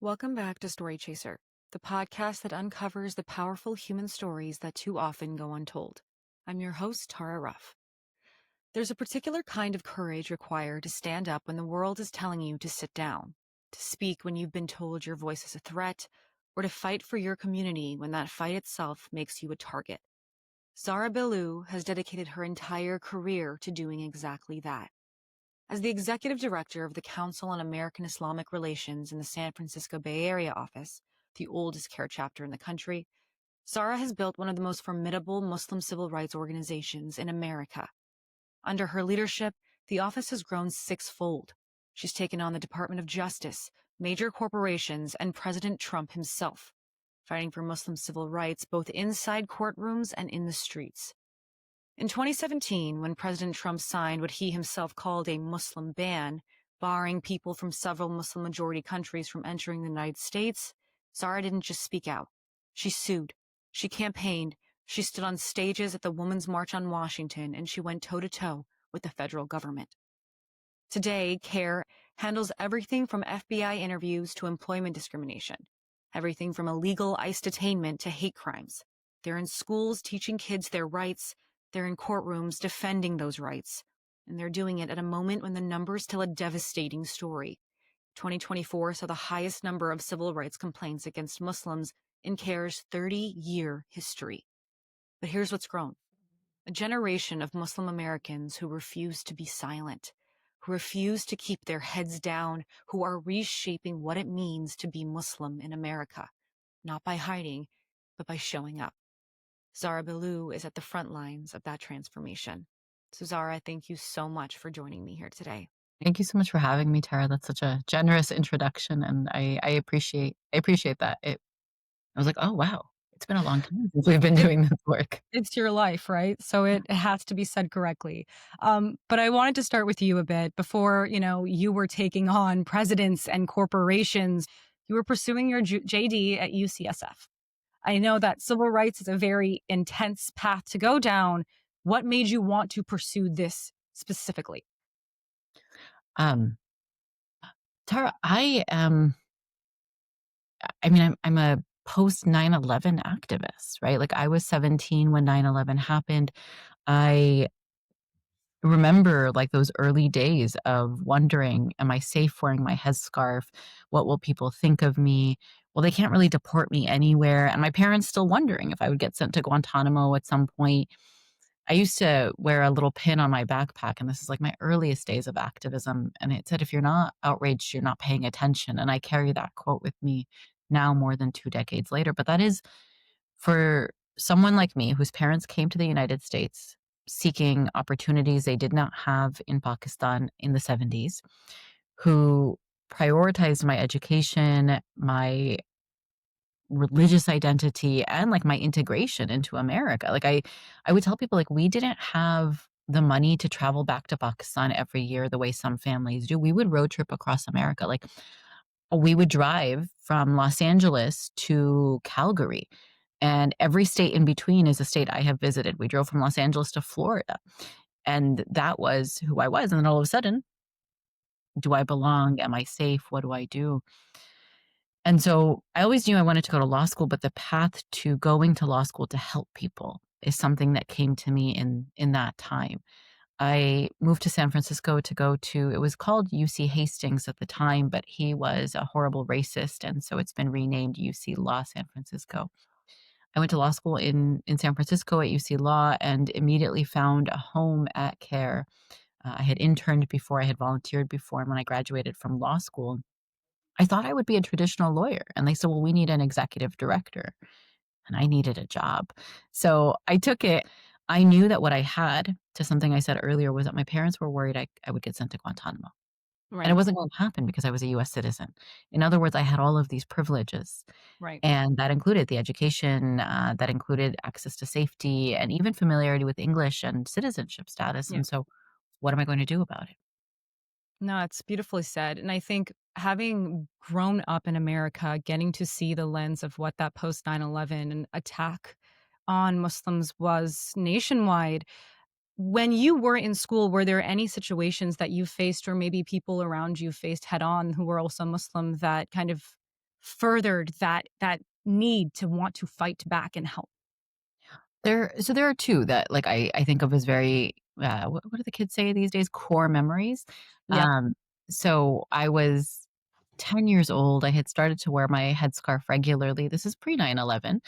Welcome back to Storychaser, the podcast that uncovers the powerful human stories that too often go untold. I'm your host, Tara Ruff. There's a particular kind of courage required to stand up when the world is telling you to sit down, to speak when you've been told your voice is a threat, or to fight for your community when that fight itself makes you a target. Zahra Billoo has dedicated her entire career to doing exactly that. As the executive director of the Council on American-Islamic Relations in the San Francisco Bay Area office, the oldest CAIR chapter in the country, Zahra has built one of the most formidable Muslim civil rights organizations in America. Under her leadership, the office has grown sixfold. She's taken on the Department of Justice, major corporations, and President Trump himself, fighting for Muslim civil rights both inside courtrooms and in the streets. In 2017, when President Trump signed what he himself called a Muslim ban, barring people from several Muslim-majority countries from entering the United States, Zahra didn't just speak out. She sued. She campaigned. She stood on stages at the Women's March on Washington, and she went toe-to-toe with the federal government. Today, CAIR handles everything from FBI interviews to employment discrimination, everything from illegal ICE detainment to hate crimes. They're in schools teaching kids their rights. They're in courtrooms defending those rights, and they're doing it at a moment when the numbers tell a devastating story. 2024 saw the highest number of civil rights complaints against Muslims in CAIR's 30-year history. But here's what's grown. A generation of Muslim Americans who refuse to be silent, who refuse to keep their heads down, who are reshaping what it means to be Muslim in America, not by hiding, but by showing up. Zahra Billoo is at the front lines of that transformation. So Zahra, thank you so much for joining me here today. Thank you so much for having me, Tara. That's such a generous introduction, and I appreciate that. I was like, oh wow, it's been a long time since we've been doing this work. It's your life, right? So it has to be said correctly. But I wanted to start with you a bit. Before, you were taking on presidents and corporations, you were pursuing your JD at UCSF. I know that civil rights is a very intense path to go down. What made you want to pursue this specifically? Um, Tara, I'm a post 9/11 activist, right? Like I was 17 when 9/11 happened. I remember like those early days of wondering, am I safe wearing my headscarf? What will people think of me? Well, they can't really deport me anywhere. And my parents still wondering if I would get sent to Guantanamo at some point. I used to wear a little pin on my backpack, and this is like my earliest days of activism. And it said, if you're not outraged, you're not paying attention. And I carry that quote with me now more than 2 decades later. But that is for someone like me whose parents came to the United States seeking opportunities they did not have in Pakistan in the 70s, who prioritized my education, my religious identity, and like my integration into America. Like I would tell people like we didn't have the money to travel back to Pakistan every year the way some families do. We would road trip across America. Like we would drive from Los Angeles to Calgary, and every state in between is a state I have visited. We drove from Los Angeles to Florida, and that was who I was. And then all of a sudden, do I belong? Am I safe? What do I do? And so I always knew I wanted to go to law school, but the path to going to law school to help people is something that came to me in that time. I moved to San Francisco to go to, it was called UC Hastings at the time, but he was a horrible racist. And so it's been renamed UC Law San Francisco. I went to law school in San Francisco at UC Law and immediately found a home at CAIR. I had interned before, I had volunteered before, and when I graduated from law school, I thought I would be a traditional lawyer. And they said, well, we need an executive director. And I needed a job. So I took it. I knew that what I had, to something I said earlier, was that my parents were worried I would get sent to Guantanamo. And it Right, wasn't going to happen because I was a US citizen. In other words, I had all of these privileges. right. And that included the education, that included access to safety, and even familiarity with English and citizenship status. Yeah. And so, what am I going to do about it? No, it's beautifully said. And I think having grown up in America, getting to see the lens of what that post 9/11 and attack on Muslims was nationwide. When you were in school, were there any situations that you faced or maybe people around you faced head on who were also Muslim that kind of furthered that need to want to fight back and help? There are 2 that, like, I think of as very, what do the kids say these days? Core memories. Yep. Um, so I was 10 years old, I had started to wear my headscarf regularly. This is pre 9/11,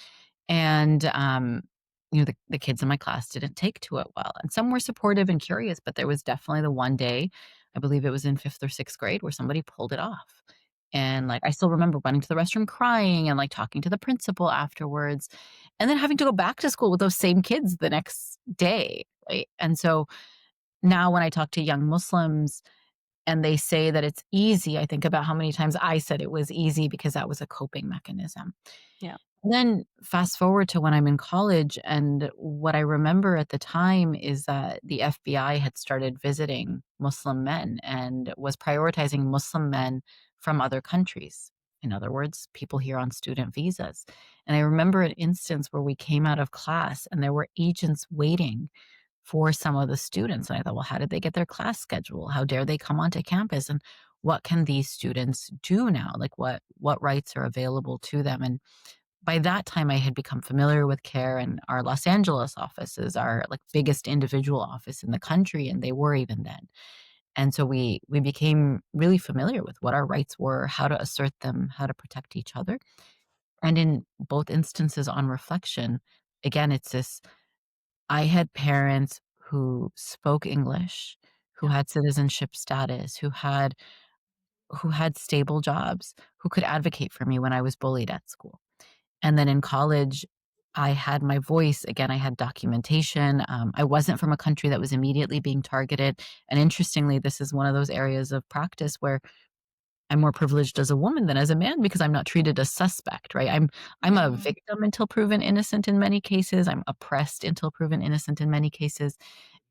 and, the kids in my class didn't take to it well, and some were supportive and curious, but there was definitely the one day, I believe it was in 5th or 6th grade, where somebody pulled it off. And, like, I still remember running to the restroom crying and, like, talking to the principal afterwards, and then having to go back to school with those same kids the next day, right? And so now when I talk to young Muslims and they say that it's easy, I think about how many times I said it was easy because that was a coping mechanism. Yeah. Then fast forward to when I'm in college, and what I remember at the time is that the FBI had started visiting Muslim men and was prioritizing Muslim men from other countries. In other words, people here on student visas. And I remember an instance where we came out of class and there were agents waiting for some of the students. And I thought, well, how did they get their class schedule? How dare they come onto campus? And what can these students do now? Like what rights are available to them? And by that time, I had become familiar with CAIR, and our Los Angeles office is our, like, biggest individual office in the country, and they were even then. And so we became really familiar with what our rights were, how to assert them, how to protect each other. And in both instances on reflection, again, it's this I had parents who spoke English, who Yeah. had citizenship status, who had stable jobs, who could advocate for me when I was bullied at school. And then in college, I had my voice. Again, I had documentation. I wasn't from a country that was immediately being targeted. And interestingly, this is one of those areas of practice where I'm more privileged as a woman than as a man because I'm not treated as suspect, right? I'm a Mm. victim until proven innocent in many cases. I'm oppressed until proven innocent in many cases.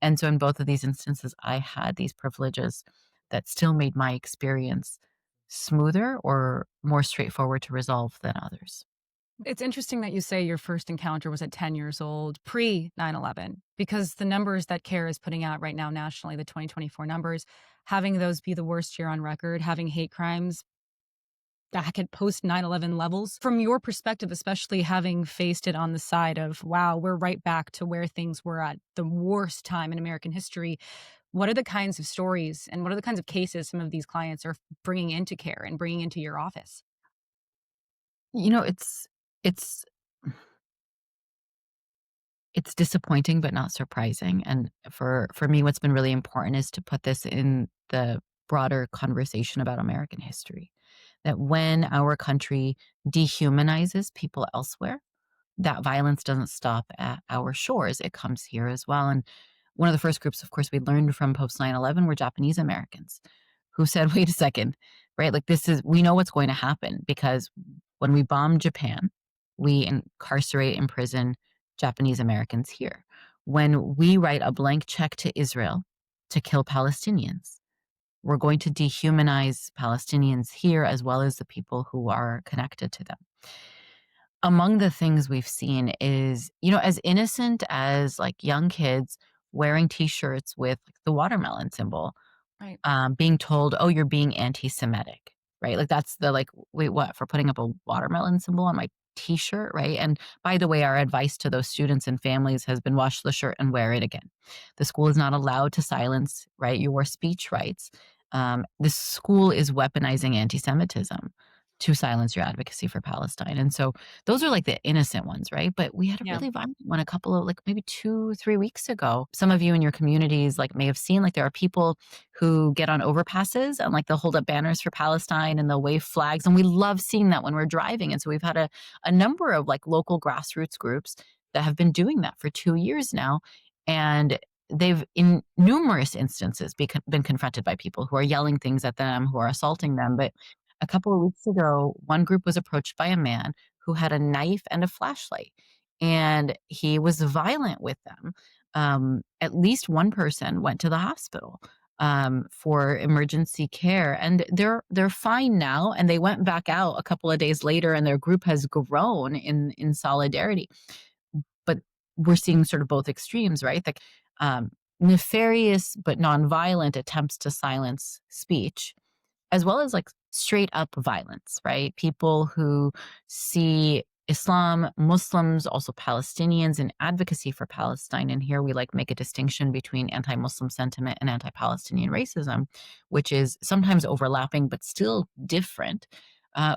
And so in both of these instances, I had these privileges that still made my experience smoother or more straightforward to resolve than others. It's interesting that you say your first encounter was at 10 years old, pre 9/11, because the numbers that CARE is putting out right now nationally, the 2024 numbers, having those be the worst year on record, having hate crimes back at post 9/11 levels. From your perspective, especially having faced it on the side of, wow, we're right back to where things were at the worst time in American history. What are the kinds of stories and what are the kinds of cases some of these clients are bringing into CARE and bringing into your office? You know, it's it's disappointing, but not surprising, and for me, what's been really important is to put this in the broader conversation about American history, that when our country dehumanizes people elsewhere, that violence doesn't stop at our shores, it comes here as well. And one of the first groups, of course, we learned from post 9/11 were Japanese Americans who said, "Wait a second, right? Like, this is we know what's going to happen because when we bomb Japan, we incarcerate, imprison Japanese Americans here. When we write a blank check to Israel to kill Palestinians, we're going to dehumanize Palestinians here as well as the people who are connected to them." Among the things we've seen is, as innocent as, like, young kids wearing T-shirts with, like, the watermelon symbol, Right. being told, "Oh, you're being anti-Semitic," right? Like, that's the, like, "Wait, what? For putting up a watermelon symbol on my T-shirt?" Right? And by the way, our advice to those students and families has been wash the shirt and wear it again. The school is not allowed to silence, right, your speech rights. The school is weaponizing anti-Semitism to silence your advocacy for Palestine. And so those are like the innocent ones, right? But we had a Yeah. really violent one a couple of, like, maybe 2, 3 weeks ago. Some of you in your communities, like, may have seen, like, there are people who get on overpasses and, like, they'll hold up banners for Palestine and they'll wave flags, and we love seeing that when we're driving. And so we've had a number of, like, local grassroots groups that have been doing that for 2 years now, and they've, in numerous instances, been confronted by people who are yelling things at them, who are assaulting them. But a couple of weeks ago, one group was approached by a man who had a knife and a flashlight, and he was violent with them. At least one person went to the hospital for emergency care, and they're fine now. And they went back out a couple of days later, and their group has grown in solidarity. But we're seeing sort of both extremes, right? Like, nefarious but nonviolent attempts to silence speech, as well as, like, straight up violence, right? People who see Islam, Muslims, also Palestinians, and advocacy for Palestine. And here we like make a distinction between anti-Muslim sentiment and anti-Palestinian racism, which is sometimes overlapping but still different.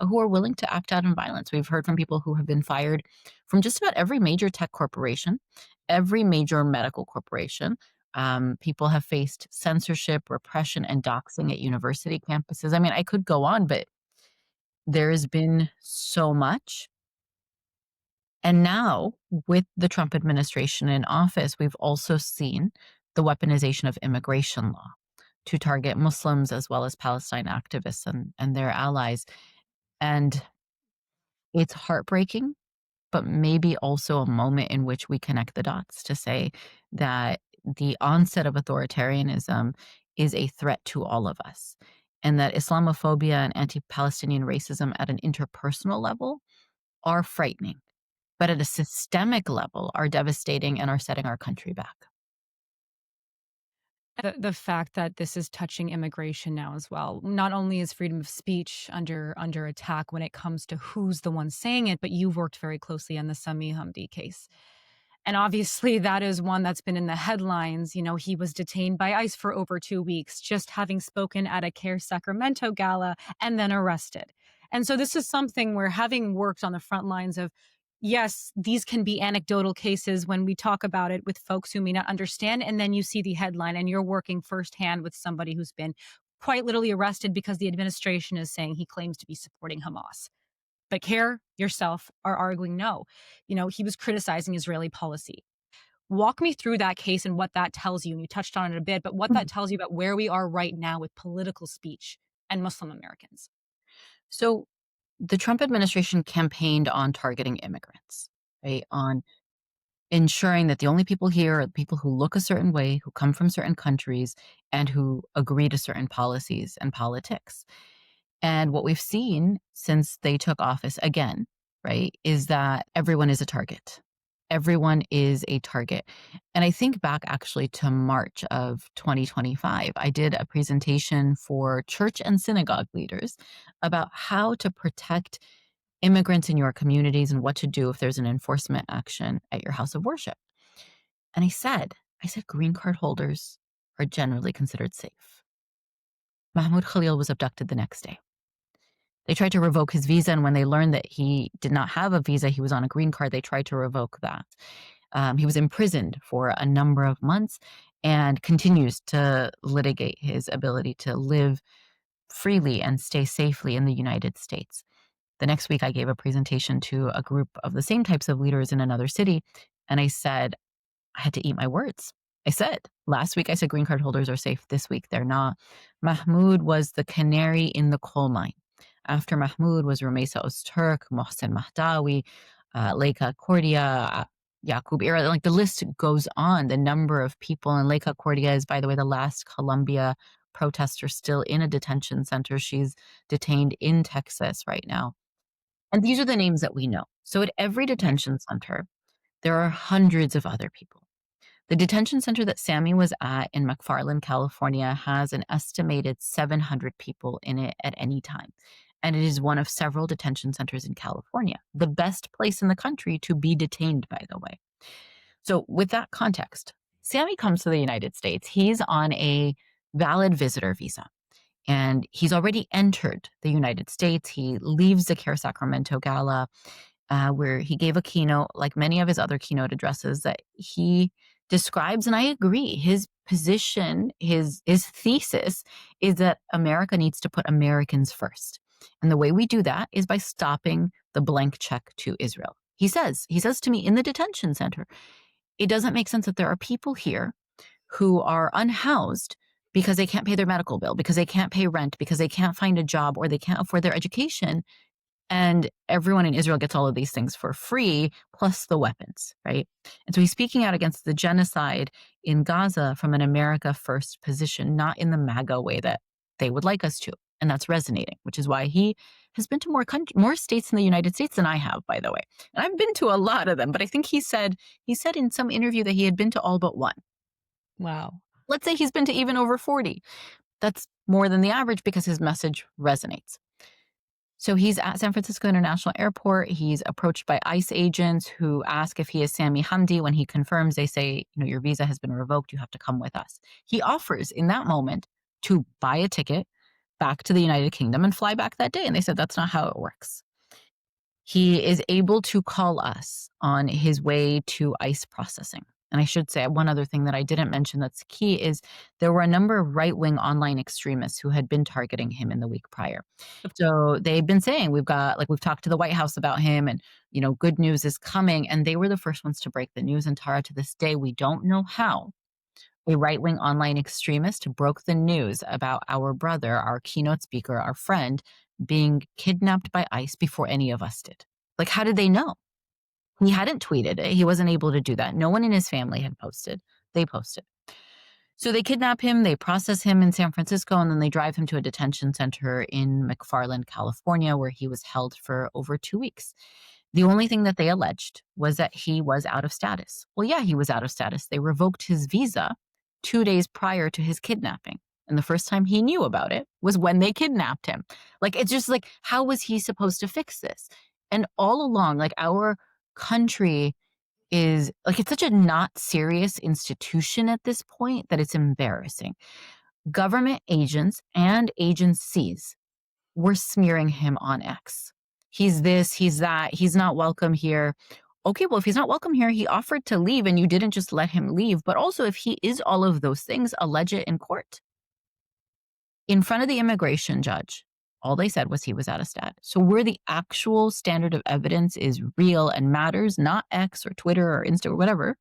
Who are willing to act out in violence. We've heard from people who have been fired from just about every major tech corporation, every major medical corporation. People have faced censorship, repression, and doxing at university campuses. I mean, I could go on, but there has been so much. And now, with the Trump administration in office, we've also seen the weaponization of immigration law to target Muslims as well as Palestine activists and their allies. And it's heartbreaking, but maybe also a moment in which we connect the dots to say that the onset of authoritarianism is a threat to all of us, and that Islamophobia and anti Palestinian racism at an interpersonal level are frightening, but at a systemic level are devastating and are setting our country back. The fact that this is touching immigration now as well. Not only is freedom of speech under attack when it comes to who's the one saying it, but you've worked very closely on the Sami Hamdi case. And obviously, that is one that's been in the headlines. You know, he was detained by ICE for over 2 weeks, just having spoken at a CAIR Sacramento gala and then arrested. And so this is something where, having worked on the front lines of, yes, these can be anecdotal cases when we talk about it with folks who may not understand. And then you see the headline and you're working firsthand with somebody who's been quite literally arrested because the administration is saying he claims to be supporting Hamas. But CAIR yourself are arguing no. You know, he was criticizing Israeli policy. Walk me through that case and what that tells you. And you touched on it a bit, but what that Mhm. tells you about where we are right now with political speech and Muslim Americans. So, the Trump administration campaigned on targeting immigrants, right? On ensuring that the only people here are the people who look a certain way, who come from certain countries, and who agree to certain policies and politics. And what we've seen since they took office again, right, is that everyone is a target. Everyone is a target. And I think back actually to March of 2025. I did a presentation for church and synagogue leaders about how to protect immigrants in your communities and what to do if there's an enforcement action at your house of worship. And I said, green card holders are generally considered safe. Mahmoud Khalil was abducted the next day. They tried to revoke his visa, and when they learned that he did not have a visa, he was on a green card, they tried to revoke that. He was imprisoned for a number of months and continues to litigate his ability to live freely and stay safely in the United States. The next week, I gave a presentation to a group of the same types of leaders in another city, and I said, I had to eat my words. I said, last week I said green card holders are safe. This week they're not. Mahmoud was the canary in the coal mine. After Mahmoud was Rumeysa Öztürk, Mohsen Mahdawi, Leica Cordia, Yaqub Ira. Like the list goes on. The number of people, and Leica Cordia is, by the way, the last Colombia protester still in a detention center. She's detained in Texas right now. And these are the names that we know. So at every Right. detention center, there are hundreds of other people. The detention center that Sammy was at in McFarland, California, has an estimated 700 people in it at any time. And it is one of several detention centers in California, the best place in the country to be detained, by the way. So, with that context, Sammy comes to the United States. He's on a valid visitor visa and he's already entered the United States. He leaves the CAIR Sacramento Gala where he gave a keynote, like many of his other keynote addresses, that he describes, and I agree, his position, his thesis is that America needs to put Americans first. And the way we do that is by stopping the blank check to Israel. He says to me in the detention center, it doesn't make sense that there are people here who are unhoused because they can't pay their medical bill, because they can't pay rent, because they can't find a job, or they can't afford their education, and everyone in Israel gets all of these things for free, plus the weapons, right? And so he's speaking out against the genocide in Gaza from an America first position, not in the MAGA way that they would like us to. And that's resonating, which is why he has been to more states in the United States than I have, by the way. And I've been to a lot of them, but I think he said in some interview that he had been to all but one. Wow. Let's say he's been to even over 40. That's more than the average because his message resonates. So he's at San Francisco International Airport. He's approached by ICE agents who ask if he is Sami Hamdi. When he confirms, they say, your visa has been revoked. You have to come with us. He offers in that moment to buy a ticket back to the United Kingdom and fly back that day. And they said, that's not how it works. He is able to call us on his way to ICE processing. And I should say one other thing that I didn't mention that's key is there were a number of right-wing online extremists who had been targeting him in the week prior. So they've been saying we've talked to the White House about him and, good news is coming. And they were the first ones to break the news. And Tara, to this day, we don't know how a right-wing online extremist broke the news about our brother, our keynote speaker, our friend, being kidnapped by ICE before any of us did. Like, how did they know? He hadn't tweeted it. He wasn't able to do that. No one in his family had posted. They posted. So they kidnap him, they process him in San Francisco, and then they drive him to a detention center in McFarland, California, where he was held for over 2 weeks. The only thing that they alleged was that he was out of status. Well, yeah, he was out of status. They revoked his visa 2 days prior to his kidnapping. And the first time he knew about it was when they kidnapped him. It's just how was he supposed to fix this? And all along, our country is it's such a not serious institution at this point that it's embarrassing. Government agents and agencies were smearing him on X. He's this, he's that, he's not welcome here. Okay, well, if he's not welcome here, he offered to leave and you didn't just let him leave. But also, if he is all of those things, allege it in court. In front of the immigration judge, all they said was he was out of status. So where the actual standard of evidence is real and matters, not X or Twitter or Insta or whatever,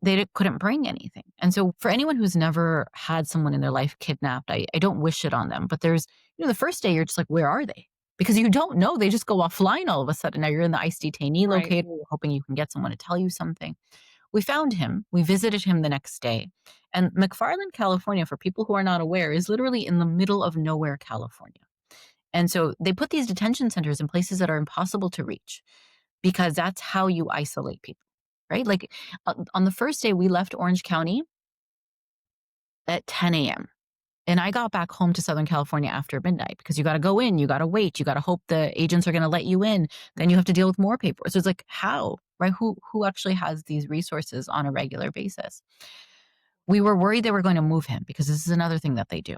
they couldn't bring anything. And so for anyone who's never had someone in their life kidnapped, I don't wish it on them. But there's, the first day you're just like, where are they? Because you don't know. They just go offline all of a sudden. Now you're in the ICE detainee Right. locator, you're hoping you can get someone to tell you something. We found him. We visited him the next day. And McFarland, California, for people who are not aware, is literally in the middle of nowhere, California. And so they put these detention centers in places that are impossible to reach because that's how you isolate people, right? On the first day, we left Orange County at 10 a.m. And I got back home to Southern California after midnight because you got to go in, you got to wait, you got to hope the agents are going to let you in. Then you have to deal with more paper. So it's how, right? Who actually has these resources on a regular basis? We were worried they were going to move him because this is another thing that they do,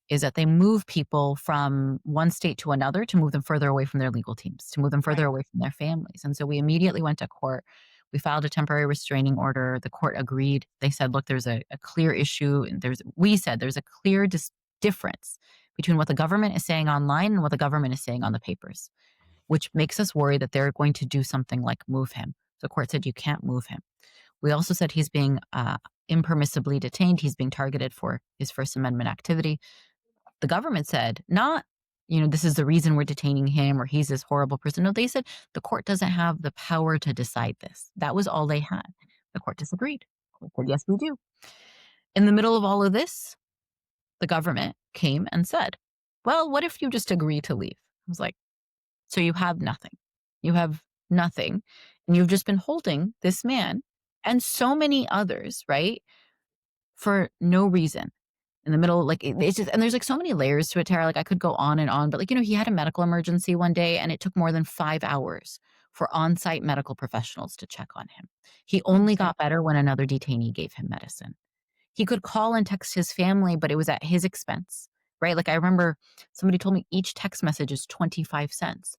is that they move people from one state to another to move them further away from their legal teams, to move them further away from their families. And so we immediately went to court. We filed a temporary restraining order. The court agreed. They said, look, there's a clear issue. And we said there's a clear difference between what the government is saying online and what the government is saying on the papers, which makes us worry that they're going to do something like move him. The court said you can't move him. We also said he's being impermissibly detained. He's being targeted for his First Amendment activity. The government said not, this is the reason we're detaining him or he's this horrible person. No, they said the court doesn't have the power to decide this. That was all they had. The court disagreed. The court said, yes, we do. In the middle of all of this, the government came and said, well, what if you just agree to leave? I was like, so you have nothing. You have nothing. And you've just been holding this man and so many others, right, for no reason. In the middle, it's just, and there's so many layers to it, Tara. I could go on and on, but he had a medical emergency one day and it took more than 5 hours for on-site medical professionals to check on him. He only got better when another detainee gave him medicine. He could call and text his family, but it was at his expense, right? I remember somebody told me each text message is 25 cents.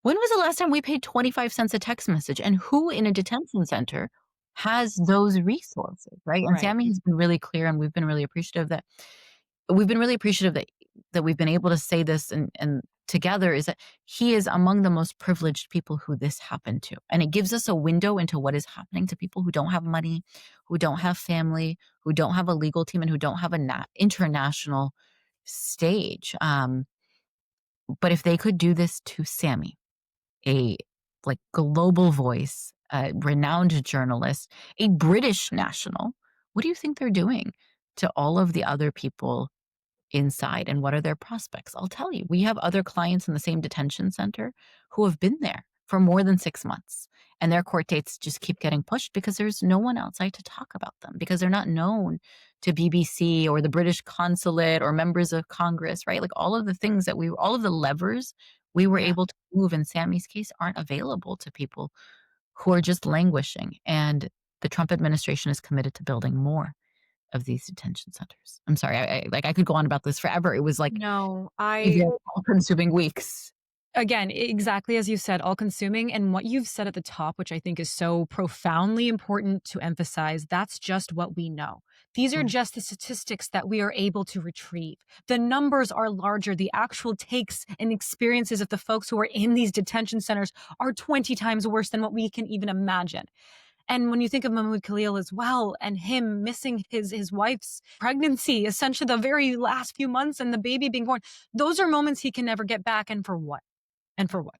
When was the last time we paid 25 cents a text message? And who in a detention center has those resources, right? And Sammy has been really clear, and we've been really appreciative that we've been able to say this and together, is that he is among the most privileged people who this happened to. And it gives us a window into what is happening to people who don't have money, who don't have family, who don't have a legal team, and who don't have an international stage. But if they could do this to Sammy, a global voice, a renowned journalist, a British national, what do you think they're doing to all of the other people inside, and what are their prospects? I'll tell you, we have other clients in the same detention center who have been there for more than 6 months. And their court dates just keep getting pushed because there's no one outside to talk about them because they're not known to BBC or the British consulate or members of Congress, right? Like all of the things that all of the levers we were Yeah. able to move in Sammy's case aren't available to people who are just languishing. And the Trump administration is committed to building more of these detention centers. I'm sorry, I could go on about this forever. It was like No, these are all-consuming weeks. again, exactly as you said, all consuming. And what you've said at the top, which I think is so profoundly important to emphasize, that's just what we know. These are Mm, just the statistics that we are able to retrieve. The numbers are larger. The actual takes and experiences of the folks who are in these detention centers are 20 times worse than what we can even imagine. And when you think of Mahmoud Khalil as well, and him missing his wife's pregnancy, essentially the very last few months and the baby being born, those are moments he can never get back. And for what? And for what?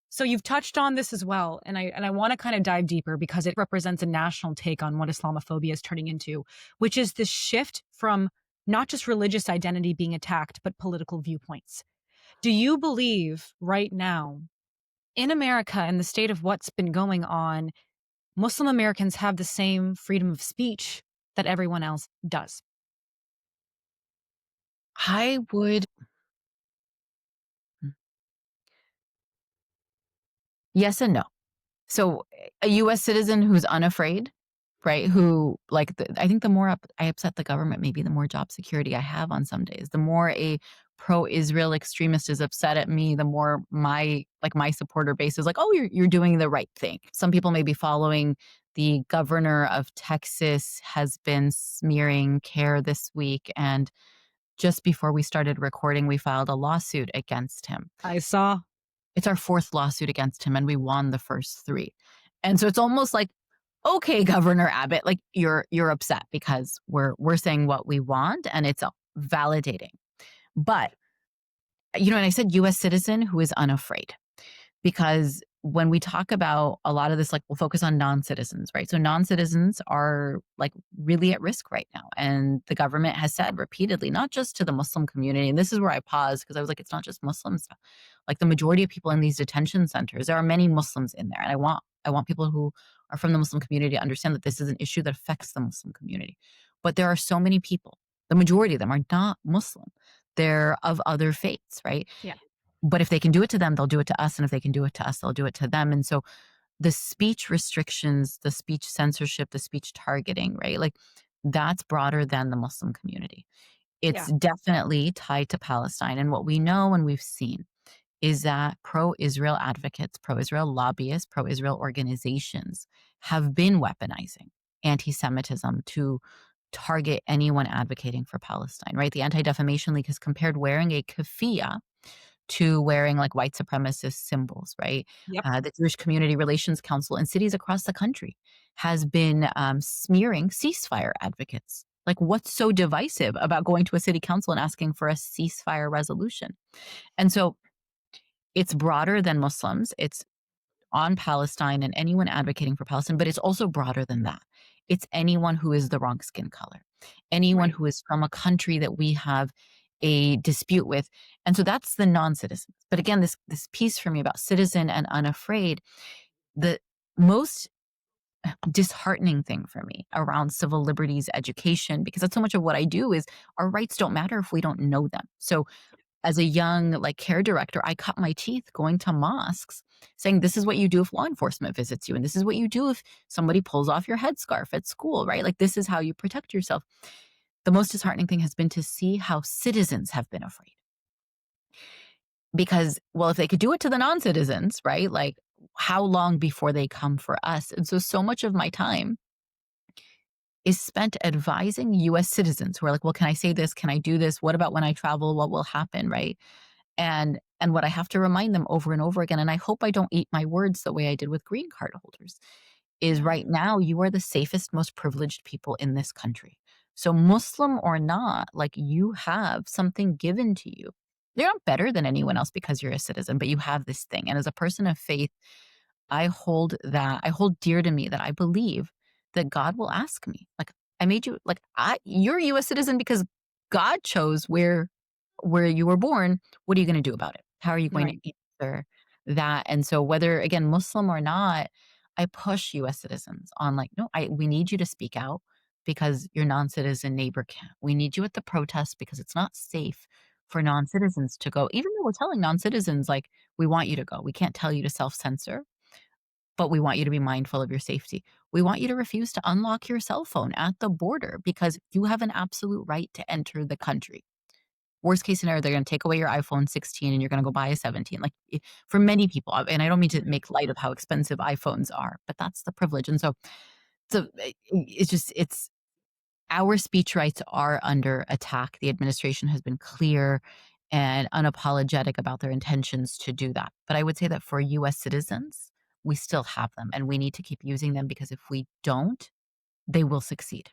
So you've touched on this as well, and I want to kind of dive deeper because it represents a national take on what Islamophobia is turning into, which is this shift from not just religious identity being attacked, but political viewpoints. Do you believe right now in America and the state of what's been going on, Muslim Americans have the same freedom of speech that everyone else does? I would yes and no. So, a US citizen who's unafraid, right, who like, I think the more I upset the government, maybe the more job security I have on some days. The more a pro-Israel extremist is upset at me, the more my supporter base is like, "Oh, you're doing the right thing." Some people may be following the governor of Texas has been smearing CAIR this week, and just before we started recording, we filed a lawsuit against him. I saw. It's our 4th lawsuit against him, and we won the first 3. And so it's almost like, "Okay, Governor Abbott, like, you're upset because we're saying what we want, and it's, validating." But, and I said US citizen who is unafraid because when we talk about a lot of this, like we'll focus on non-citizens, right? So non-citizens are like really at risk right now. And the government has said repeatedly, not just to the Muslim community, and this is where I paused because I was like, it's not just Muslims. Like the majority of people in these detention centers, there are many Muslims in there. And I want people who are from the Muslim community to understand that this is an issue that affects the Muslim community. But there are so many people, the majority of them are not Muslim. They're of other faiths, right? Yeah. But if they can do it to them, they'll do it to us, and if they can do it to us, they'll do it to them, and so the speech restrictions, the speech censorship, the speech targeting, right? Like, that's broader than the Muslim community. It's Yeah. definitely tied to Palestine, and what we know and we've seen is that pro-Israel advocates, pro-Israel lobbyists, pro-Israel organizations have been weaponizing anti-Semitism to target anyone advocating for Palestine, right? The Anti-Defamation League has compared wearing a keffiyeh to wearing like white supremacist symbols, right? Yep. The Jewish Community Relations Council in cities across the country has been smearing ceasefire advocates. Like, what's so divisive about going to a city council and asking for a ceasefire resolution? And so it's broader than Muslims. It's on Palestine and anyone advocating for Palestine, but it's also broader than that. It's anyone who is the wrong skin color, anyone Right. who is from a country that we have a dispute with. And so that's the non-citizens. But again, this piece for me about citizen and unafraid, the most disheartening thing for me around civil liberties education, because that's so much of what I do, is our rights don't matter if we don't know them. So as a young like care director, I cut my teeth going to mosques saying, this is what you do if law enforcement visits you. And this is what you do if somebody pulls off your headscarf at school, right? Like, this is how you protect yourself. The most disheartening thing has been to see how citizens have been afraid. Because, well, if they could do it to the non-citizens, right? Like, how long before they come for us? And so much of my time is spent advising US citizens who are like, well, can I say this? Can I do this? What about when I travel? What will happen, right? And what I have to remind them over and over again, and I hope I don't eat my words the way I did with green card holders, is Yeah. right now you are the safest, most privileged people in this country. So Muslim or not, like, you have something given to you. You're not better than anyone else because you're a citizen, but you have this thing. And as a person of faith, I hold dear to me that I believe that God will ask me, like, I made you, like, you're a US citizen because God chose where you were born. What are you going to do about it? How are you going Right. to answer that. And so whether, again, Muslim or not, I push US citizens on like, no, we need you to speak out because your non-citizen neighbor can't. We need you at the protest because it's not safe for non-citizens to go. Even though we're telling non-citizens like we want you to go. We can't tell you to self-censor, but we want you to be mindful of your safety. We want you to refuse to unlock your cell phone at the border because you have an absolute right to enter the country. Worst case scenario, they're gonna take away your iPhone 16 and you're gonna go buy a 17. Like, for many people, and I don't mean to Mhm. make light of how expensive iPhones are, but that's the privilege, and so it's just it's our speech rights are under attack. The administration has been clear and unapologetic about their intentions to do that. But I would say that for US citizens, we still have them, and we need to keep using them because if we don't, they will succeed.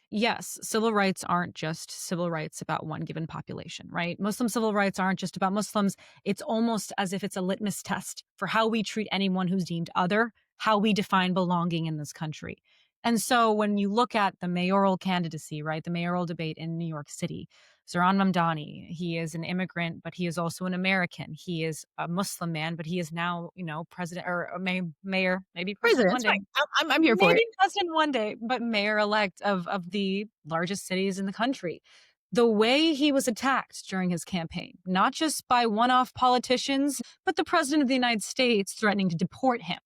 Yes, civil rights aren't just civil rights about one given population, right? Muslim civil rights aren't just about Muslims. It's almost as if it's a litmus test for how we treat anyone who's deemed other, how we define belonging in this country. And so when you look at the mayoral candidacy, right, the mayoral debate in New York City, Zohran Mamdani, he is an immigrant, but he is also an American. He is a Muslim man, but he is now, president or mayor, maybe president one Presidents, day. right. I'm here for Maybe it. president one day, but mayor-elect of the largest cities in the country. The way he was attacked during his campaign, not just by one-off politicians, but the president of the United States threatening to deport him.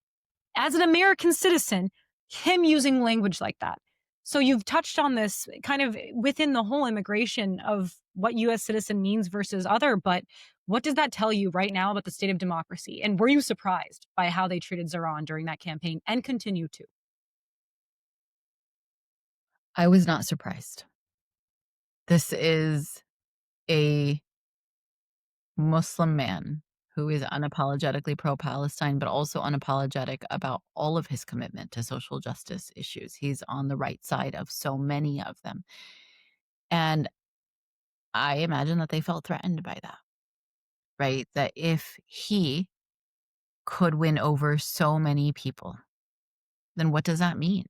As an American citizen, him using language like that. So you've touched on this kind of within the whole immigration of what US citizen means versus other, but what does that tell you right now about the state of democracy? And were you surprised by how they treated Zohran during that campaign and continue to? I was not surprised. This is a Muslim man who is unapologetically pro-Palestine, but also unapologetic about all of his commitment to social justice issues. He's on the right side of so many of them. And I imagine that they felt threatened by that, right? That if he could win over so many people, then what does that mean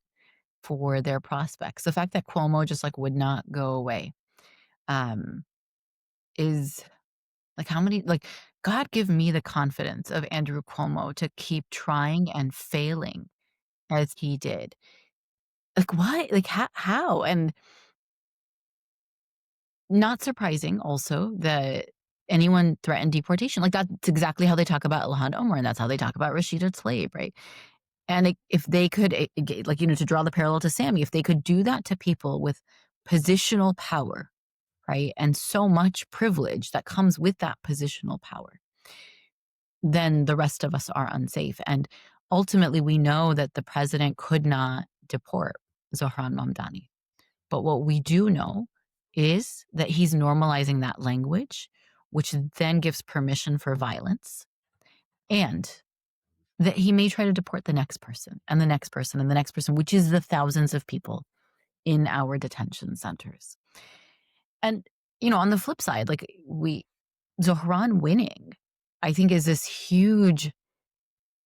for their prospects? The fact that Cuomo just like would not go away um, is like how many like God give me the confidence of Andrew Cuomo to keep trying and failing as he did. Like, why? Like, how? And not surprising also that anyone threatened deportation. Like, that's exactly how they talk about Ilhan Omar, and that's how they talk about Rashida Tlaib, right? And if they could, like, to draw the parallel to Sammy, if they could do that to people with positional power, right, and so much privilege that comes with that positional power, then the rest of us are unsafe. And ultimately, we know that the president could not deport Zohran Mamdani. But what we do know is that he's normalizing that language, which then gives permission for violence, and that he may try to deport the next person and the next person and the next person, which is the thousands of people in our detention centers. And, on the flip side, like Zohran winning, I think is this huge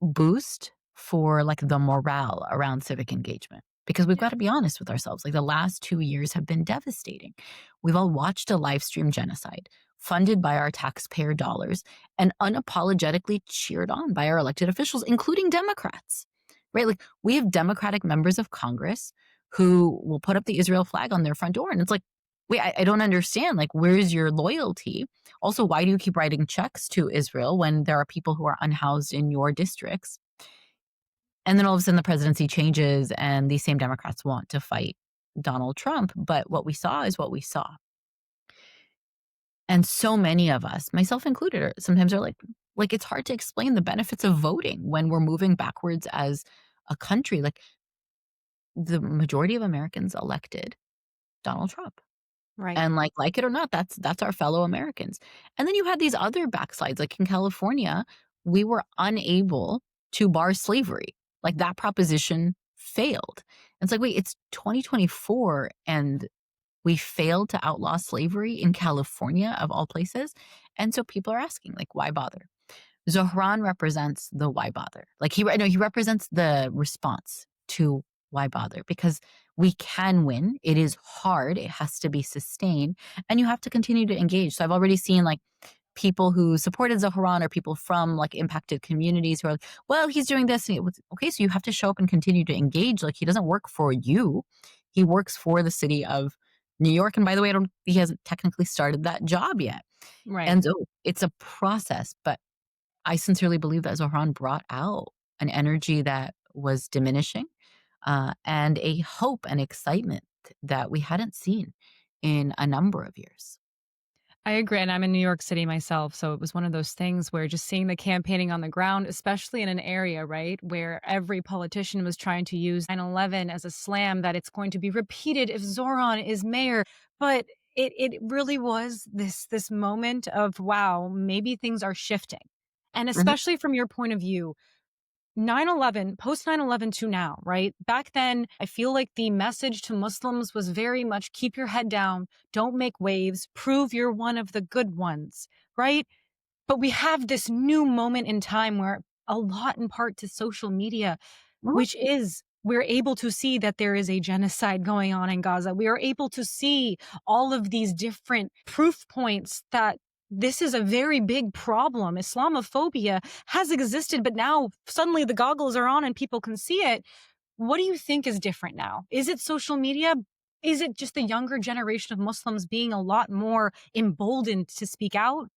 boost for like the morale around civic engagement. Because we've got to be honest with ourselves. Like the last 2 years have been devastating. We've all watched a live stream genocide funded by our taxpayer dollars and unapologetically cheered on by our elected officials, including Democrats, right? Like we have Democratic members of Congress who will put up the Israel flag on their front door. And it's like, wait, I don't understand. Like, where's your loyalty? Also, why do you keep writing checks to Israel when there are people who are unhoused in your districts? And then all of a sudden the presidency changes and these same Democrats want to fight Donald Trump. But what we saw is what we saw. And so many of us, myself included, sometimes are like it's hard to explain the benefits of voting when we're moving backwards as a country. Like the majority of Americans elected Donald Trump. Right. And like it or not, that's our fellow Americans. And then you had these other backslides, like in California, we were unable to bar slavery. Like that proposition failed. It's like, wait, it's 2024 and we failed to outlaw slavery in California of all places. And so people are asking, like, why bother? Zohran represents the why bother. Like he represents the response to why bother because we can win. It is hard. It has to be sustained and you have to continue to engage. So I've already seen like people who supported Zohran or people from like impacted communities who are like, well, he's doing this. And it was, okay, so you have to show up and continue to engage. Like he doesn't work for you. He works for the city of New York. And by the way, he hasn't technically started that job yet. Right. And so it's a process, but I sincerely believe that Zohran brought out an energy that was diminishing, and a hope and excitement that we hadn't seen in a number of years. I agree. And I'm in New York City myself. So it was one of those things where just seeing the campaigning on the ground, especially in an area, right, where every politician was trying to use 9/11 as a slam that it's going to be repeated if Zoran is mayor. But it really was this moment of, wow, maybe things are shifting. And Mhm. especially from your point of view, 9/11, post 9/11 to now, right? Back then, I feel like the message to Muslims was very much keep your head down, don't make waves, prove you're one of the good ones, right? But we have this new moment in time where a lot in part to social media, Mhm. which is we're able to see that there is a genocide going on in Gaza. We are able to see all of these different proof points that this is a very big problem. Islamophobia has existed, but now suddenly the goggles are on and people can see it. What do you think is different now? Is it social media? Is it just the younger generation of Muslims being a lot more emboldened to speak out?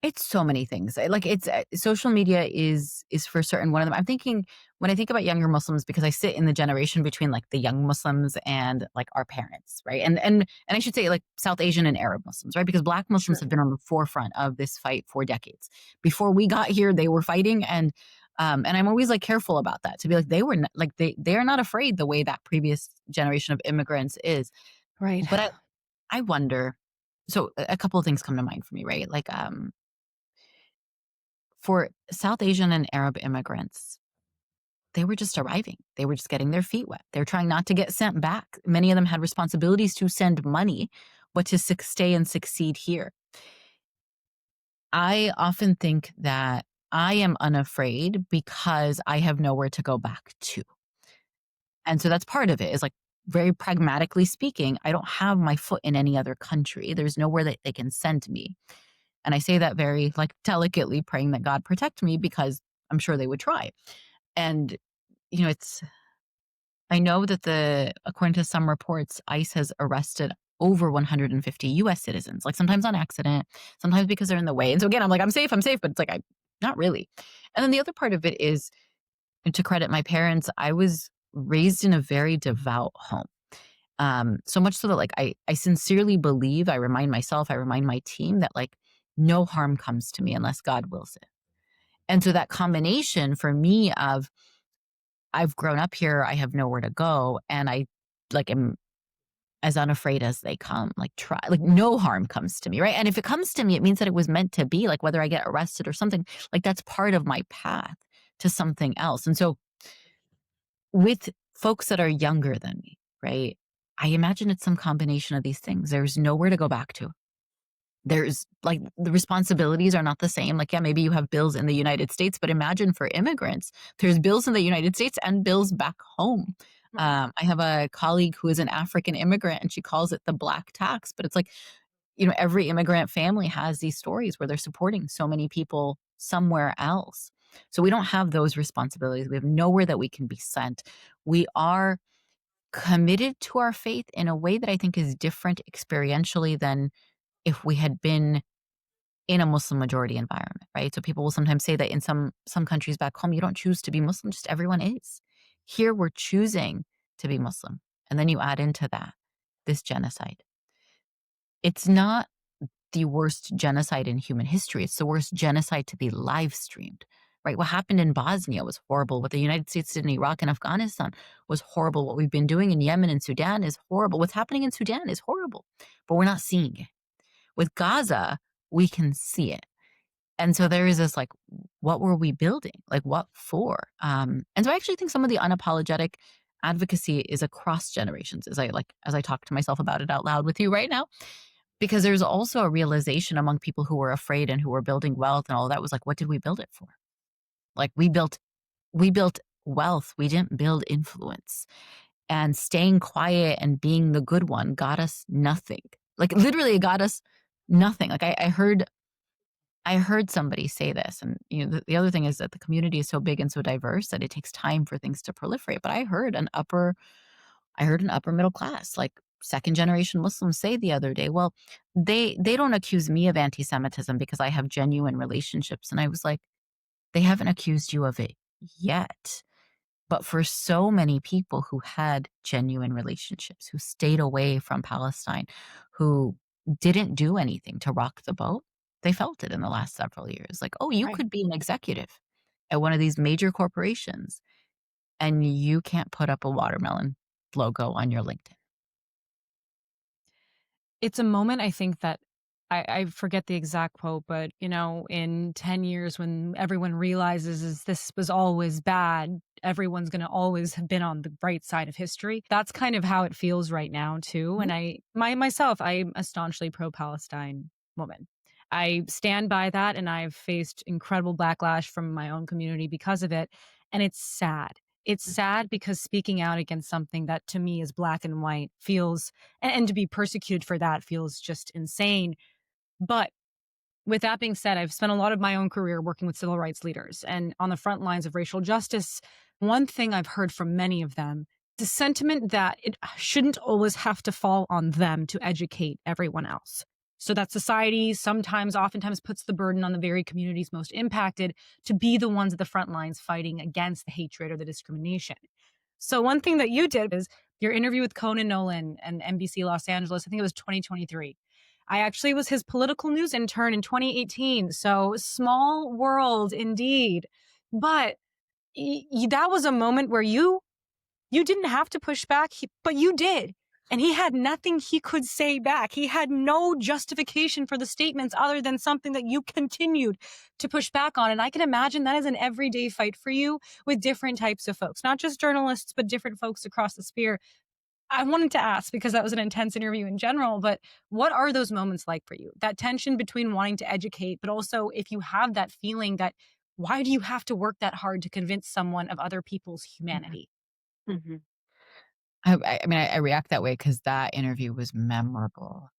It's so many things. Like it's social media is for certain one of them. I'm thinking when I think about younger Muslims because I sit in the generation between like the young Muslims and like our parents, right? And I should say like South Asian and Arab Muslims, right? Because Black Muslims Sure. have been on the forefront of this fight for decades. Before we got here, they were fighting, and I'm always like careful about that to be like they were not, like they are not afraid the way that previous generation of immigrants is. Right. But I wonder. So a couple of things come to mind for me, right? Like for South Asian and Arab immigrants, they were just arriving. They were just getting their feet wet. They're trying not to get sent back. Many of them had responsibilities to send money, but to stay and succeed here. I often think that I am unafraid because I have nowhere to go back to. And so that's part of it is like very pragmatically speaking, I don't have my foot in any other country. There's nowhere that they can send me. And I say that very like delicately, praying that God protect me because I'm sure they would try. And, it's I know that according to some reports, ICE has arrested over 150 US citizens, like sometimes on accident, sometimes because they're in the way. And so again, I'm like, I'm safe, but it's like, not really. And then the other part of it is to credit my parents, I was raised in a very devout home. So much so that like I sincerely believe, I remind myself, I remind my team that like no harm comes to me unless God wills it. And so that combination for me of I've grown up here, I have nowhere to go, and I, like, am as unafraid as they come, like, no harm comes to me, right? And if it comes to me, it means that it was meant to be, like, whether I get arrested or something, like, that's part of my path to something else, and so, with folks that are younger than me, right, I imagine it's some combination of these things. There's nowhere to go back to. There's like, the responsibilities are not the same. Like, yeah, maybe you have bills in the United States, but imagine for immigrants, there's bills in the United States and bills back home. Right. I have a colleague who is an African immigrant and she calls it the black tax, but it's like, every immigrant family has these stories where they're supporting so many people somewhere else. So we don't have those responsibilities. We have nowhere that we can be sent. We are committed to our faith in a way that I think is different experientially than if we had been in a Muslim majority environment, right? So people will sometimes say that in some countries back home, you don't choose to be Muslim, just everyone is. Here we're choosing to be Muslim. And then you add into that this genocide. It's not the worst genocide in human history. It's the worst genocide to be live streamed. Right? What happened in Bosnia was horrible. What the United States did in Iraq and Afghanistan was horrible. What we've been doing in Yemen and Sudan is horrible. What's happening in Sudan is horrible. But we're not seeing it. With Gaza, we can see it. And so there is this like, what were we building? Like, what for? And so I actually think some of the unapologetic advocacy is across generations as I talk to myself about it out loud with you right now, because there's also a realization among people who were afraid and who were building wealth and all that was like, what did we build it for? Like we built wealth. We didn't build influence. And staying quiet and being the good one got us nothing. Like literally it got us nothing. Like I heard I heard somebody say this, and, the other thing is that the community is so big and so diverse that it takes time for things to proliferate, but I heard an upper middle class, like, second generation Muslims say the other day, "Well, they don't accuse me of anti-Semitism because I have genuine relationships," and I was like, "They haven't accused you of it yet." But for so many people who had genuine relationships, who stayed away from Palestine, who didn't do anything to rock the boat, they felt it in the last several years. Like, "Oh, you Right. could be an executive at one of these major corporations, and you can't put up a watermelon logo on your LinkedIn." It's a moment I think that I forget the exact quote, but, in 10 years when everyone realizes is this was always bad, everyone's gonna always have been on the right side of history. That's kind of how it feels right now too, Mhm, and myself, I'm a staunchly pro-Palestine woman. I stand by that, and I've faced incredible backlash from my own community because of it, and it's sad. It's sad because speaking out against something that to me is black and white feels and to be persecuted for that feels just insane. But with that being said, I've spent a lot of my own career working with civil rights leaders and on the front lines of racial justice. One thing I've heard from many of them, the sentiment that it shouldn't always have to fall on them to educate everyone else. So that society sometimes, oftentimes puts the burden on the very communities most impacted to be the ones at the front lines fighting against the hatred or the discrimination. So one thing that you did is your interview with Conan Nolan and NBC Los Angeles. I think it was 2023. I actually was his political news intern in 2018. So small world indeed. But that was a moment where you didn't have to push back, but you did. And he had nothing he could say back. He had no justification for the statements other than something that you continued to push back on. And I can imagine that is an everyday fight for you with different types of folks, not just journalists, but different folks across the sphere. I wanted to ask because that was an intense interview in general, but what are those moments like for you? That tension between wanting to educate, but also if you have that feeling that why do you have to work that hard to convince someone of other people's mhm, humanity? mhm. I mean, I react that way because that interview was memorable.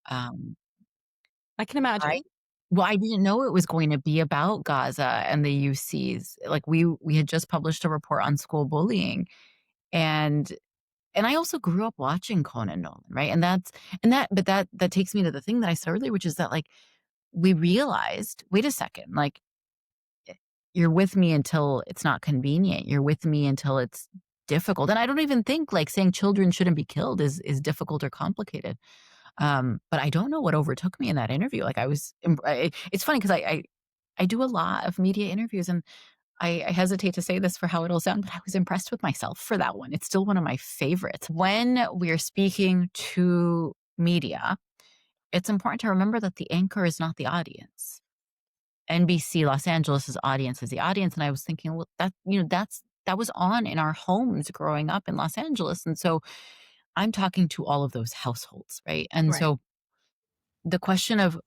I can I imagine. Well, I didn't know it was going to be about Gaza and the UCs. Like, we had just published a report on school bullying, and I also grew up watching Conan Nolan, right? That takes me to the thing that I said earlier, which is that, like, we realized, "Wait a second, like, eh, you're with me until it's not convenient. You're with me until it's difficult." And I don't even think, like, saying children shouldn't be killed is difficult or complicated. But I don't know what overtook me in that interview. Like, I was it's funny 'cause I do a lot of media interviews, and I hesitate to say this for how it'll sound, but I was impressed with myself for that one. It's still one of my favorites. When we're speaking to media, it's important to remember that the anchor is not the audience. NBC Los Angeles' audience is the audience, and I was thinking, well, that was on in our homes growing up in Los Angeles, and so I'm talking to all of those households, right? And Right. so the question of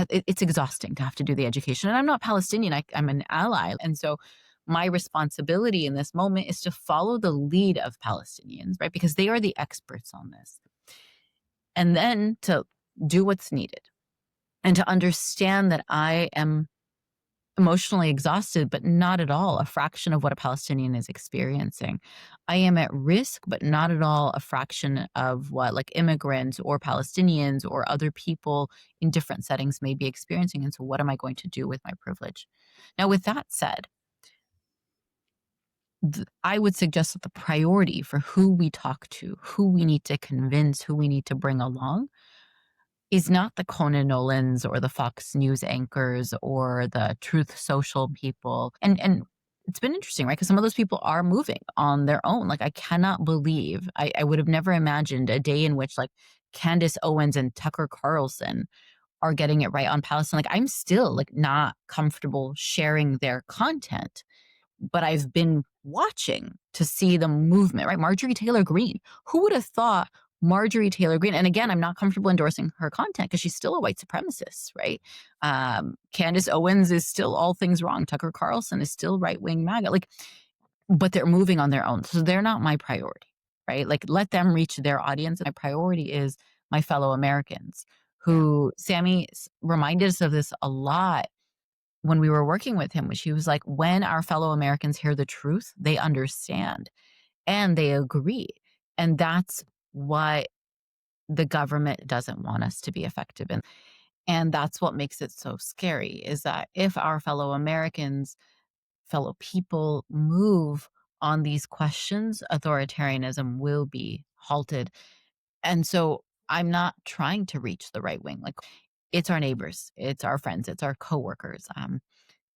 it's exhausting to have to do the education, and I'm not Palestinian, I'm an ally, and so my responsibility in this moment is to follow the lead of Palestinians, right? Because they are the experts on this, and then to do what's needed, and to understand that I am emotionally exhausted, but not at all a fraction of what a Palestinian is experiencing. I am at risk, but not at all a fraction of what, like, immigrants or Palestinians or other people in different settings may be experiencing. And so, what am I going to do with my privilege? Now, with that said, I would suggest that the priority for who we talk to, who we need to convince, who we need to bring along is not the Conan Nolans or the Fox News anchors or the Truth Social people. And it's been interesting, right? Because some of those people are moving on their own. Like, I cannot believe I would have never imagined a day in which, like, Candace Owens and Tucker Carlson are getting it right on Palestine. Like, I'm still, like, not comfortable sharing their content, but I've been watching to see the movement, right? Marjorie Taylor Greene. Who would have thought Marjorie Taylor Greene? And again, I'm not comfortable endorsing her content because she's still a white supremacist, right? Candace Owens is still all things wrong. Tucker Carlson is still right wing MAGA. Like, but they're moving on their own. So they're not my priority, right? Like, let them reach their audience. My priority is my fellow Americans Yeah. who Sammy reminded us of this a lot when we were working with him, she was like, "When our fellow Americans hear the truth, they understand and they agree." And that's what the government doesn't want us to be effective in. And that's what makes it so scary is that if our fellow Americans, fellow people move on these questions, authoritarianism will be halted. And so I'm not trying to reach the right wing. Like it's our neighbors, it's our friends, it's our coworkers.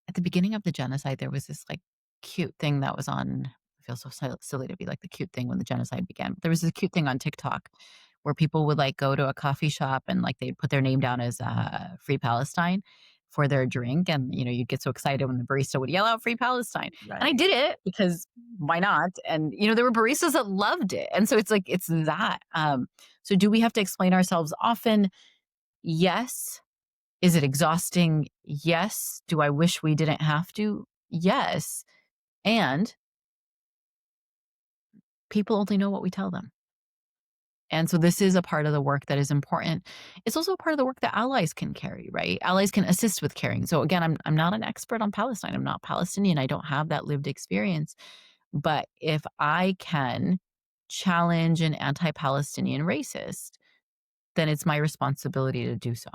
At the beginning of the genocide, there was this like cute thing that was on. I feel so silly to be like the cute thing when the genocide began. But there was this cute thing on TikTok where people would like go to a coffee shop and like they'd put their name down as Free Palestine for their drink, and you'd get so excited when the barista would yell out Free Palestine. And I Right. did it because why not? And there were baristas that loved it, and so it's like it's that. So do we have to explain ourselves often? Yes. Is it exhausting? Yes. Do I wish we didn't have to? Yes. And people only know what we tell them. And so this is a part of the work that is important. It's also a part of the work that allies can carry, right? Allies can assist with carrying. So again, I'm not an expert on Palestine. I'm not Palestinian. I don't have that lived experience. But if I can challenge an anti-Palestinian racist, then it's my responsibility to do so.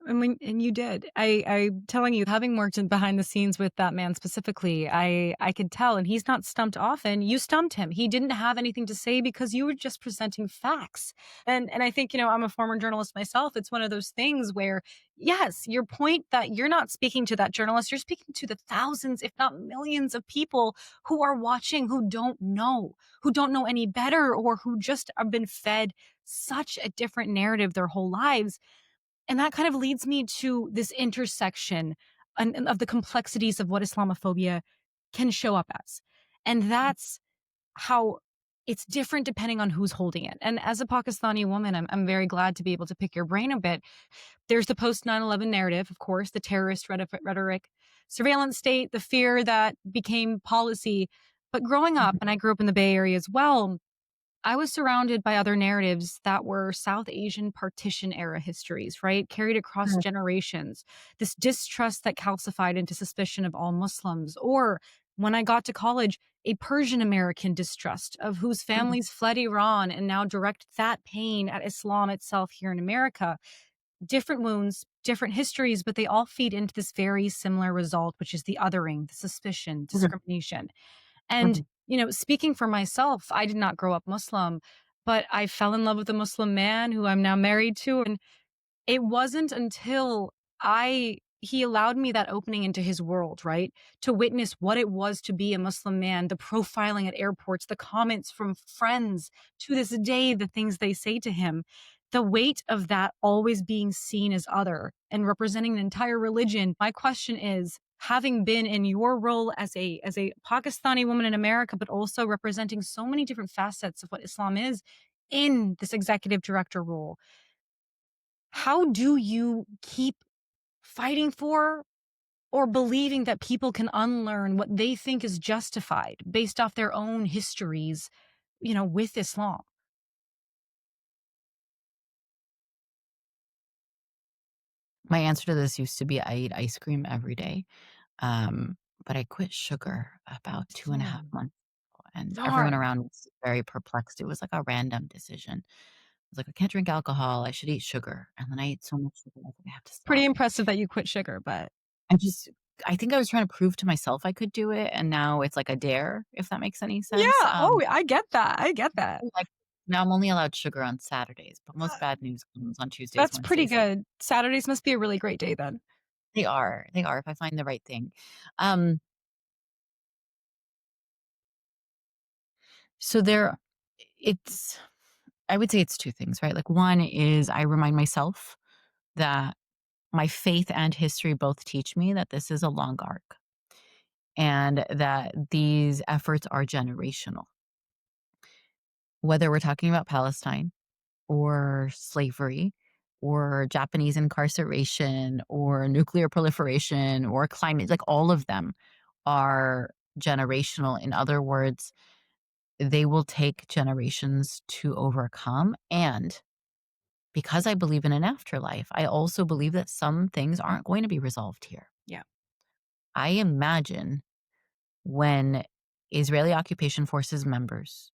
And you did. I'm telling you, having worked in behind the scenes with that man specifically, I could tell, and he's not stumped often. You stumped him. He didn't have anything to say because you were just presenting facts. And I think, I'm a former journalist myself. It's one of those things where, yes, your point that you're not speaking to that journalist, you're speaking to the thousands, if not millions of people who are watching who don't know any better, or who just have been fed such a different narrative their whole lives. And that kind of leads me to this intersection and of the complexities of what Islamophobia can show up as. And that's how it's different depending on who's holding it. And as a Pakistani woman, I'm very glad to be able to pick your brain a bit. There's the post 9/11 narrative, of course, the terrorist rhetoric, surveillance state, the fear that became policy. But growing up, Mhm. and I grew up in the Bay Area as well, I was surrounded by other narratives that were South Asian partition era histories, right? Carried across Mhm. generations. This distrust that calcified into suspicion of all Muslims. Or when I got to college, a Persian American distrust of whose Mhm. families fled Iran and now direct that pain at Islam itself here in America. Different wounds, different histories, but they all feed into this very similar result, which is the othering, the suspicion, Mhm. discrimination. And, Mhm. speaking for myself, I did not grow up Muslim, but I fell in love with a Muslim man who I'm now married to. And it wasn't until I he allowed me that opening into his world, right? To witness what it was to be a Muslim man, the profiling at airports, the comments from friends, to this day, the things they say to him. The weight of that always being seen as other and representing an entire religion. My question is, having been in your role as a Pakistani woman in America, but also representing so many different facets of what Islam is in this executive director role, how do you keep fighting for or believing that people can unlearn what they think is justified based off their own histories, with Islam? My answer to this used to be I eat ice cream every day, um, but I quit sugar about 2.5 Same. months ago, and everyone Darn. around was very perplexed. It was like a random decision. I was like, "I can't drink alcohol, I should eat sugar," and then I ate so much sugar, I was like, "I have to Pretty stop." impressive that you quit sugar, but I just I think I was trying to prove to myself I could do it, and now it's like a dare, if that makes any yeah. sense. Oh, I get that. I get that. Like, now I'm only allowed sugar on Saturdays, but most bad news comes on Tuesdays, That's pretty Wednesdays, and good. Saturdays must be a really great day then. they are if I find the right thing. Um, so there it's I would say it's 2 things, right? Like, one is I remind myself that my faith and history both teach me that this is a long arc and that these efforts are generational. Whether we're talking about Palestine or slavery or Japanese incarceration or nuclear proliferation or climate, like all of them are generational. In other words, they will take generations to overcome. And because I believe in an afterlife, I also believe that some things aren't going to be resolved here. Yeah. I imagine when Israeli occupation forces members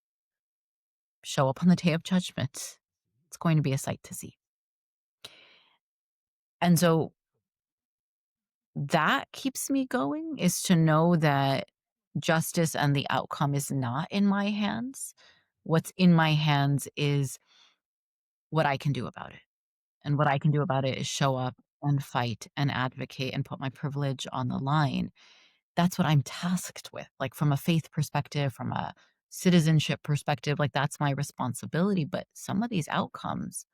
show up on the Day of Judgment, it's going to be a sight to see. And so that keeps me going, is to know that justice and the outcome is not in my hands. What's in my hands is what I can do about it. And what I can do about it is show up and fight and advocate and put my privilege on the line. That's what I'm tasked with. Like, from a faith perspective, from a citizenship perspective, like, that's my responsibility. But some of these outcomes,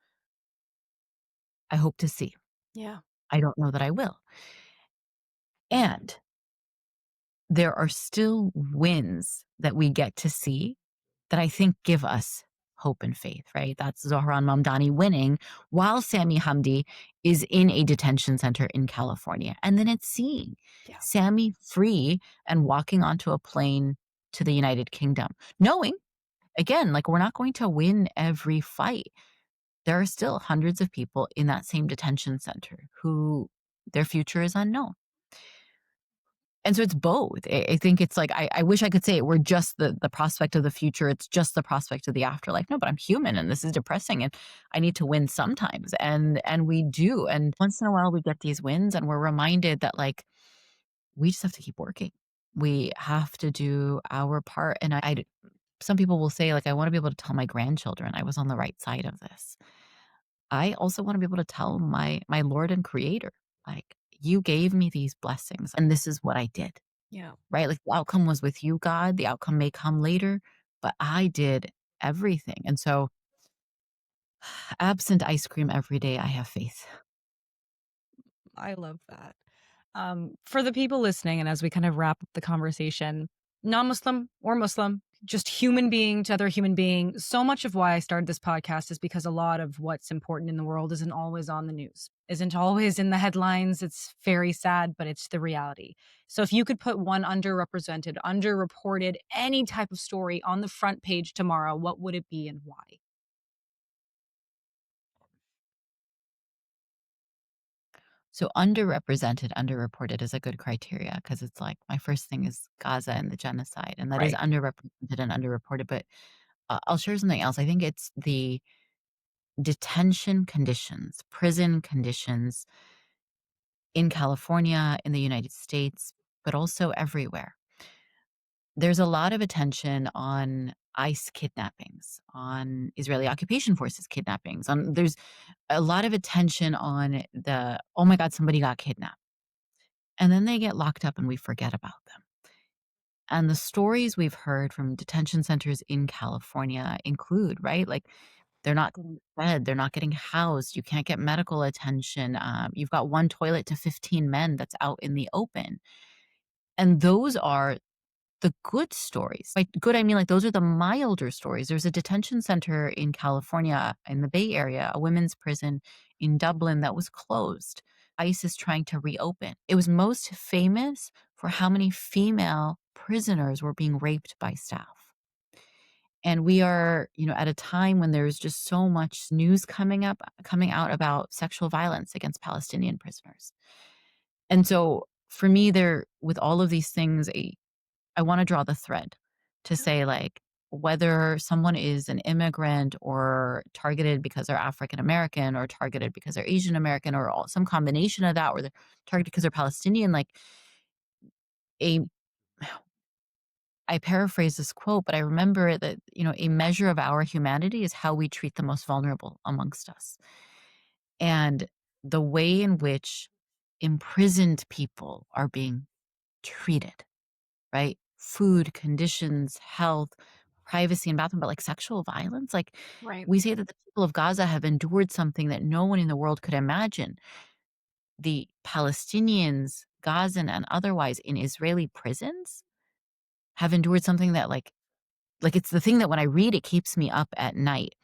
I hope to see. Yeah. I don't know that I will. And there are still wins that we get to see that I think give us hope and faith, right? That's Zohran Mamdani winning while Sami Hamdi is in a detention center in California. And then it's seeing Yeah. Sami free and walking onto a plane to the United Kingdom, knowing, again, like, we're not going to win every fight. There are still hundreds of people in that same detention center who their future is unknown. And so it's both. I think it's like, I wish I could say it were just the prospect of the future, it's just the prospect of the afterlife. No, but I'm human and this is depressing and I need to win sometimes, and we do, and once in a while we get these wins and we're reminded that, like, we just have to keep working. We have to do our part, and some people will say, like, "I wanna be able to tell my grandchildren I was on the right side of this." I also wanna be able to tell my Lord and Creator, like, "You gave me these blessings, and this is what I did." Yeah. Right? Like, the outcome was with you, God. The outcome may come later, but I did everything. And so, absent ice cream every day, I have faith. I love that. For the people listening, and as we kind of wrap up the conversation, non-Muslim or Muslim, just human being to other human being. So much of why I started this podcast is because a lot of what's important in the world isn't always on the news, isn't always in the headlines. It's very sad, but it's the reality. So if you could put one underrepresented, underreported, any type of story on the front page tomorrow, what would it be and why? So, underrepresented, underreported is a good criteria because it's like my first thing is Gaza and the genocide, and that is Right. underrepresented and underreported. But I'll share something else. I think it's the detention conditions, prison conditions in California, in the United States, but also everywhere. There's a lot of attention on ICE kidnappings, on Israeli occupation forces kidnappings, there's a lot of attention on the, "Oh my god, somebody got kidnapped," and then they get locked up and we forget about them. And the stories we've heard from detention centers in California include, right, like, they're not getting fed, they're not getting housed, you can't get medical attention, you've got 1 toilet to 15 men that's out in the open, and those are the good stories. By good, I mean, like, those are the milder stories. There's a detention center in California, in the Bay Area, a women's prison in Dublin that was closed. ICE is trying to reopen. It was most famous for how many female prisoners were being raped by staff. And we are, at a time when there's just so much news coming out about sexual violence against Palestinian prisoners. And so for me, there, with all of these things, I wanna draw the thread to say, like, whether someone is an immigrant or targeted because they're African American or targeted because they're Asian American or some combination of that, or they're targeted because they're Palestinian, like, a I paraphrase this quote, but I remember that, a measure of our humanity is how we treat the most vulnerable amongst us. And the way in which imprisoned people are being treated, right? Food, conditions, health, privacy, and bathroom, but, like, sexual violence, like, Right. we say that the people of Gaza have endured something that no one in the world could imagine. The Palestinians, Gazan and otherwise, in Israeli prisons have endured something that, like, it's the thing that when I read, it keeps me up at night.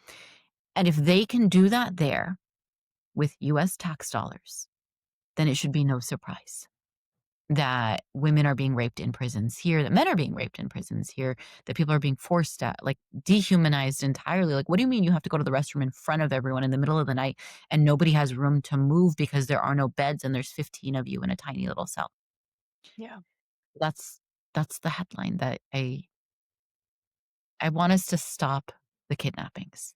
And if they can do that there with US tax dollars, then it should be no surprise. that women are being raped in prisons here, that men are being raped in prisons here, that people are being forced to, like, dehumanized entirely. Like, what do you mean you have to go to the restroom in front of everyone in the middle of the night and nobody has room to move because there are no beds and there's 15 of you in a tiny little cell? Yeah. That's that's the headline that I want us to stop the kidnappings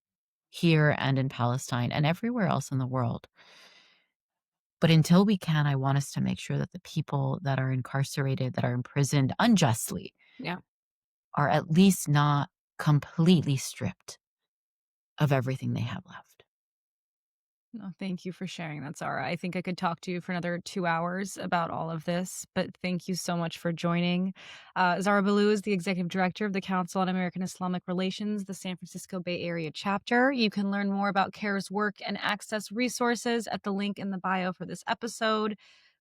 here and in Palestine and everywhere else in the world. But until we can, I want us to make sure that the people that are incarcerated, that are imprisoned unjustly, Yeah. are at least not completely stripped of everything they have left. No, thank you for sharing that, Zara. I think I could talk to you for another 2 hours about all of this, but thank you so much for joining. Zahra Billoo is the executive director of the Council on American-Islamic Relations, the San Francisco Bay Area chapter. You can learn more about CAIR's work and access resources at the link in the bio for this episode.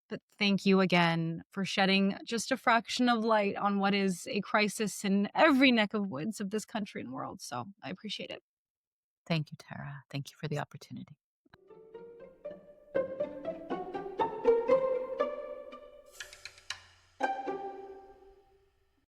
But thank you again for shedding just a fraction of light on what is a crisis in every neck of woods of this country and world. So I appreciate it. Thank you, Tara. Thank you for the opportunity.